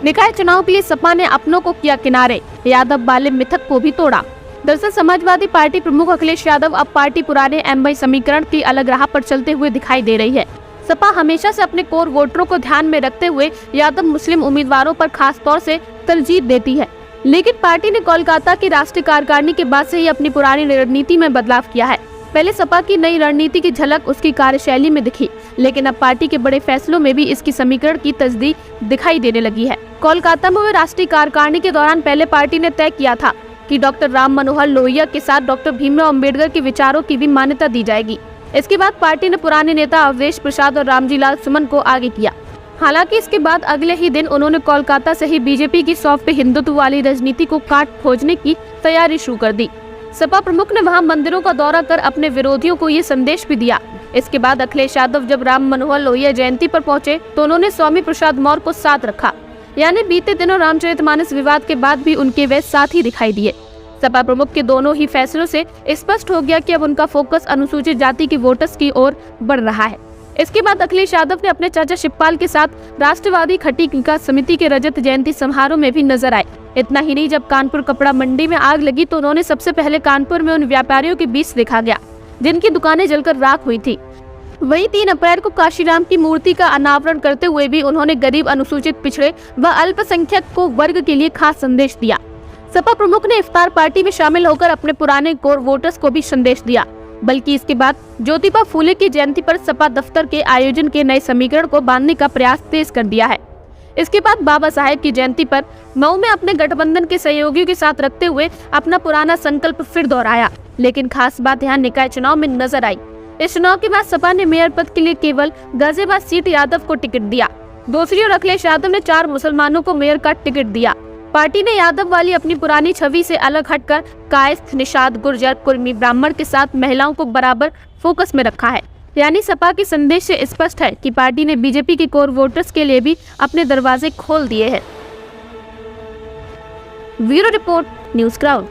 निकाय चुनाव के लिए सपा ने अपनों को किया किनारे, यादव वाले मिथक को भी तोड़ा। दरअसल समाजवादी पार्टी प्रमुख अखिलेश यादव अब पार्टी पुराने एमवाई समीकरण की अलग राह पर चलते हुए दिखाई दे रही है। सपा हमेशा से अपने कोर वोटरों को ध्यान में रखते हुए यादव मुस्लिम उम्मीदवारों पर खास तौर से तरजीह देती है, लेकिन पार्टी ने कोलकाता की राष्ट्रीय कार्यकारिणी के बाद से ही अपनी पुरानी रणनीति में बदलाव किया है। पहले सपा की नई रणनीति की झलक उसकी कार्यशैली में दिखी, लेकिन अब पार्टी के बड़े फैसलों में भी इसकी समीकरण की तस्दीक दिखाई देने लगी है। कोलकाता में हुए राष्ट्रीय कार्यकारिणी के दौरान पहले पार्टी ने तय किया था कि डॉक्टर राम मनोहर लोहिया के साथ डॉक्टर भीमराव अंबेडकर के विचारों की भी मान्यता दी जाएगी। इसके बाद पार्टी ने पुराने नेता अवधेश प्रसाद और रामजी लाल सुमन को आगे किया। हालांकि इसके बाद अगले ही दिन उन्होंने कोलकाता से ही बीजेपी की सौंप पे हिंदुत्व वाली राजनीति को काट खोजने की तैयारी शुरू कर दी। सपा प्रमुख ने वहां मंदिरों का दौरा कर अपने विरोधियों को ये संदेश भी दिया। इसके बाद अखिलेश यादव जब राम मनोहर लोहिया जयंती पर पहुंचे तो उन्होंने स्वामी प्रसाद मौर्य को साथ रखा, यानी बीते दिनों रामचरितमानस विवाद के बाद भी उनके वे साथी दिखाई दिए। सपा प्रमुख के दोनों ही फैसलों से स्पष्ट हो गया कि अब उनका फोकस अनुसूचित जाति की वोटर्स की ओर बढ़ रहा है। इसके बाद अखिलेश यादव ने अपने चाचा शिवपाल के साथ राष्ट्रवादी खट्टी विकास समिति के रजत जयंती समारोह में भी नजर आए। इतना ही नहीं, जब कानपुर कपड़ा मंडी में आग लगी तो उन्होंने सबसे पहले कानपुर में उन व्यापारियों के बीच देखा गया जिनकी दुकानें जलकर राख हुई थी। वहीं 3 अप्रैल को काशीराम की मूर्ति का अनावरण करते हुए भी उन्होंने गरीब, अनुसूचित, पिछड़े व अल्पसंख्यक को वर्ग के लिए खास संदेश दिया। सपा प्रमुख ने इफ्तार पार्टी में शामिल होकर अपने पुराने कोर वोटर्स को भी संदेश दिया, बल्कि इसके बाद ज्योतिबा फूले की जयंती पर सपा दफ्तर के आयोजन के नए समीकरण को बांधने का प्रयास तेज कर दिया है। इसके बाद बाबा साहेब की जयंती पर मऊ में अपने गठबंधन के सहयोगियों के साथ रखते हुए अपना पुराना संकल्प फिर दोहराया। लेकिन खास बात यहाँ निकाय चुनाव में नजर आई। इस चुनाव के बाद सपा ने मेयर पद के लिए केवल गाजियाबाद सीट यादव को टिकट दिया। दूसरी ओर अखिलेश यादव ने 4 मुसलमानों को मेयर का टिकट दिया। पार्टी ने यादव वाली अपनी पुरानी छवि से अलग हटकर कायस्थ, निषाद, गुर्जर, कुर्मी, ब्राह्मण के साथ महिलाओं को बराबर फोकस में रखा है। यानी सपा के संदेश से स्पष्ट है कि पार्टी ने बीजेपी के कोर वोटर्स के लिए भी अपने दरवाजे खोल दिए हैं। Bureau report, news crowd.